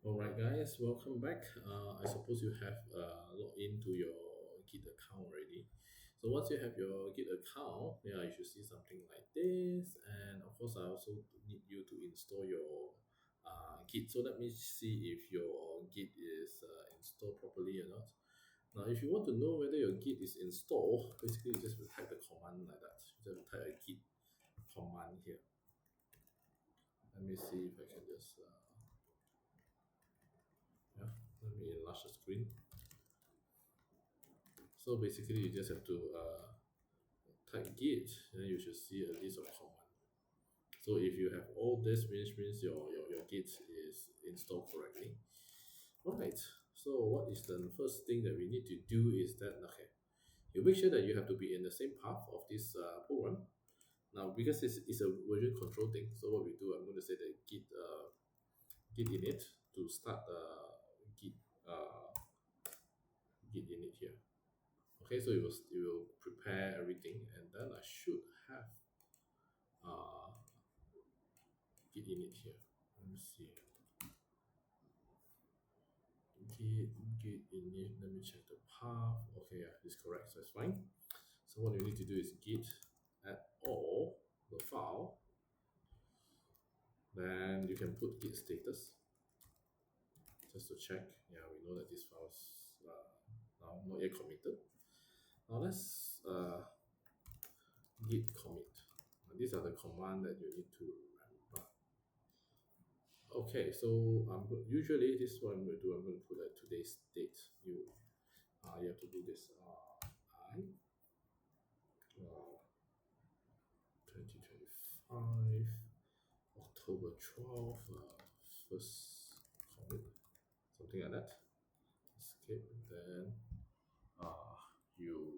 Alright guys, welcome back. I suppose you have logged into your Git account already. So once you have your Git account, yeah, you should see something like this. And of course, I also need you to install your Git. So let me see if your Git is installed properly or not. Now, if you want to know whether your Git is installed, basically you just type the command like that. You just type a Git command here. Let me see if I can just yeah, let me enlarge the screen. So basically, you just have to type git, then you should see a list of commands. So if you have all this, which means your git is installed correctly. Alright, so what is the first thing that we need to do is that, okay, you make sure that you have to be in the same path of this program. Now, because it's a version control thing, so what we do, I'm going to say that git init to start git, uh, git init here. Okay, so it will prepare everything, and then I should have uh, git init here. Let me see. Git init. Let me check the path. Okay, yeah, it's correct, so it's fine. So what you need to do is git add all the file. Then you can put git status just to check. Yeah, we know that this file is now not yet committed. Now let's git commit. These are the commands that you need to remember. Okay, so usually this is what I'm going to do. I'm going to put a today's date. You have to do this. I 2025 October 12th first commit, something like that. Escape, and then uh, you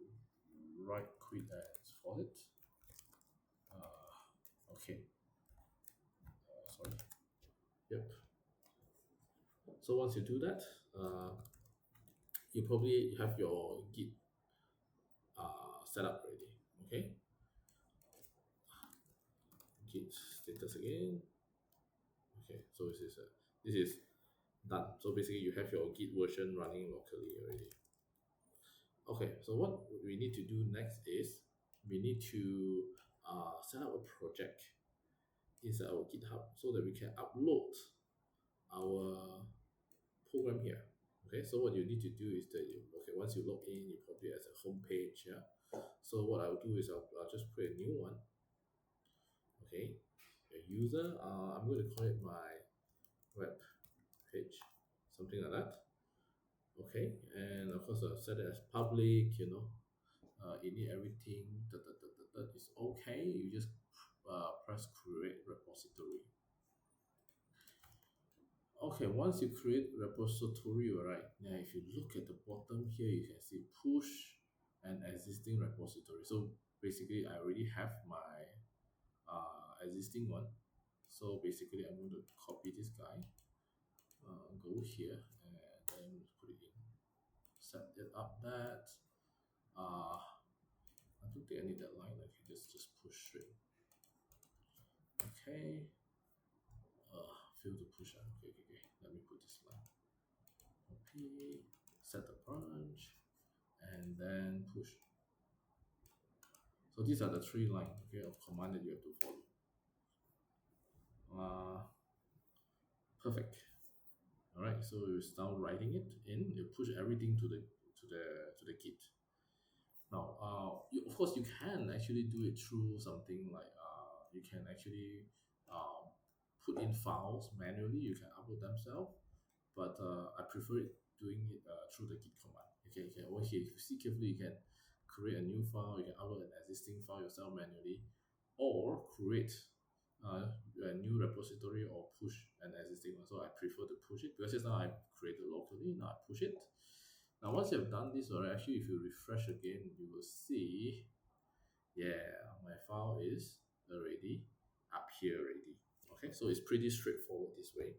right quit and for it. Okay. Sorry. Yep. So once you do that, you probably have your Git set up already. Okay. Git status again. Okay, so this is done. So basically, you have your Git version running locally already. Okay, so what we need to do next is we need to set up a project inside our GitHub so that we can upload our program here. Okay, so what you need to do is that once you log in, you probably as a home page. Yeah. So what I'll do is I'll just create a new one. Okay, a user. I'm going to call it my web page, something like that. Okay, and of course I'll set it as public. You need everything that is okay. You just press create repository. Okay, once you create repository, right, now if you look at the bottom here, you can see push an existing repository. So basically I already have my existing one. So basically I'm going to copy this guy, go here, and then put it in, set it up that I don't think I need that line. I can just push straight. Okay. Fail to push. Okay. Let me put this line. Okay. Set the branch, and then push. So these are the three lines, okay, of command that you have to follow. Perfect. All right. So you start writing it in. You push everything to the Git. Now, of course, you can actually do it through something like you can actually um, put in files manually. You can upload themselves, but I prefer it doing it through the Git command. Okay, over here, if you see carefully, you can create a new file. You can upload an existing file yourself manually, or create a new repository or push an existing one. So I prefer to push it because just now I created locally. Now I push it. Now, once you have done this, or actually, if you refresh again, you will see, yeah, my file is already up here already. Okay, so it's pretty straightforward this way.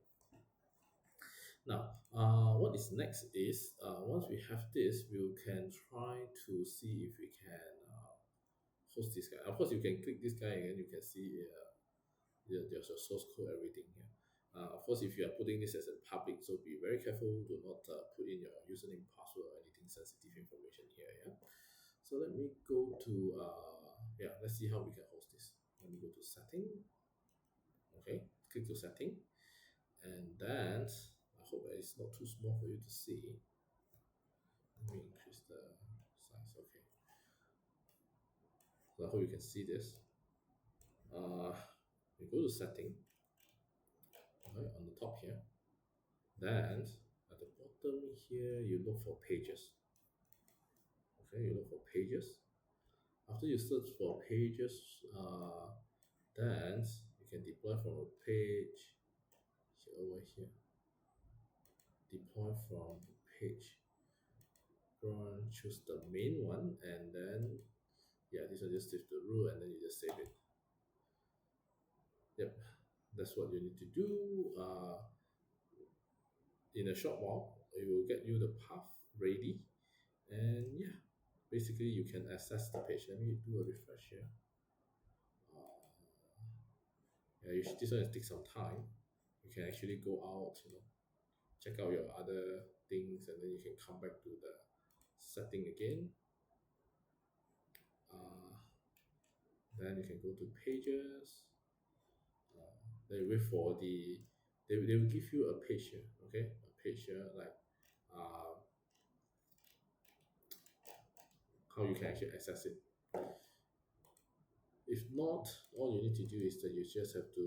Now, what is next is once we have this, we can try to see if we can host this guy. Of course, you can click this guy and you can see there's a source code, everything here. Of course, if you are putting this as a public, so be very careful. Do not put in your username, password, or anything sensitive information here. Yeah. So let me go to yeah. Let's see how we can host this. Let me go to setting. Okay, click to setting, and then I hope that it's not too small for you to see. Let me increase the size. Okay, so I hope you can see this. You go to setting. Okay, on the top here. Then at the bottom here, you look for pages. Okay, you look for pages. After you search for pages, then you can deploy from a page over here. Deploy from page. Go and choose the main one, and then yeah, this one just save the rule, and then you just save it. Yep, that's what you need to do. In a short while, it will get you the path ready, and yeah, basically you can access the page. Let me do a refresh here. Yeah, this one will take some time. You can actually go out, check out your other things, and then you can come back to the setting again. Uh, then you can go to pages. Then wait for they will give you a page here, okay? A page here like how you can actually access it. If not, all you need to do is that you just have to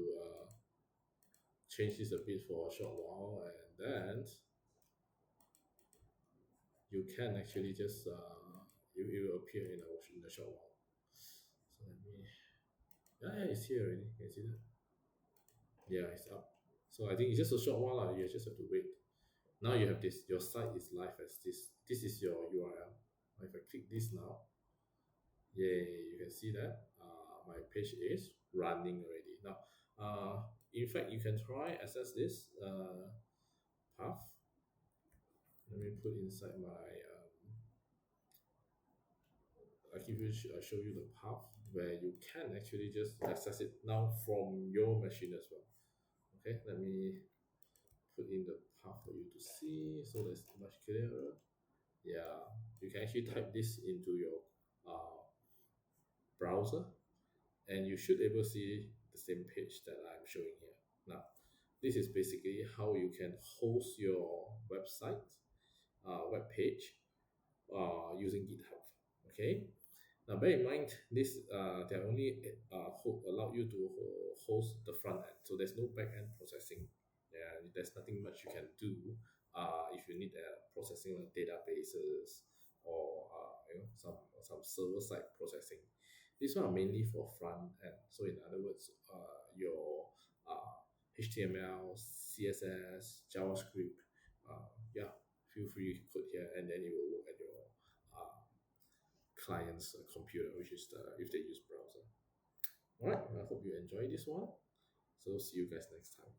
change this a bit for a short while, and then you can actually just it will appear in a short while. So let me yeah, it's here already. Can you see that? Yeah, it's up. So I think it's just a short while lah. You just have to wait. Now you have this. Your site is live as this. This is your URL. If I click this now, yay, you can see that my page is running already. Now, in fact, you can try access this path. Let me put inside my I show you the path where you can actually just access it now from your machine as well. Okay, let me put in the path for you to see so that's much clearer. Yeah, you can actually type this into your browser, and you should able to see the same page that I'm showing here. Now, this is basically how you can host your website, web page, using GitHub. Okay. Now, bear in mind, this they only allow you to host the front end, so there's no back end processing. Yeah, there's nothing much you can do if you need processing like databases or some server side processing. This one are mainly for front end. So in other words, your HTML, CSS, JavaScript, yeah, feel free to put here, and then it will work at your client's computer, which is if they use browser. All right, I hope you enjoy this one. So see you guys next time.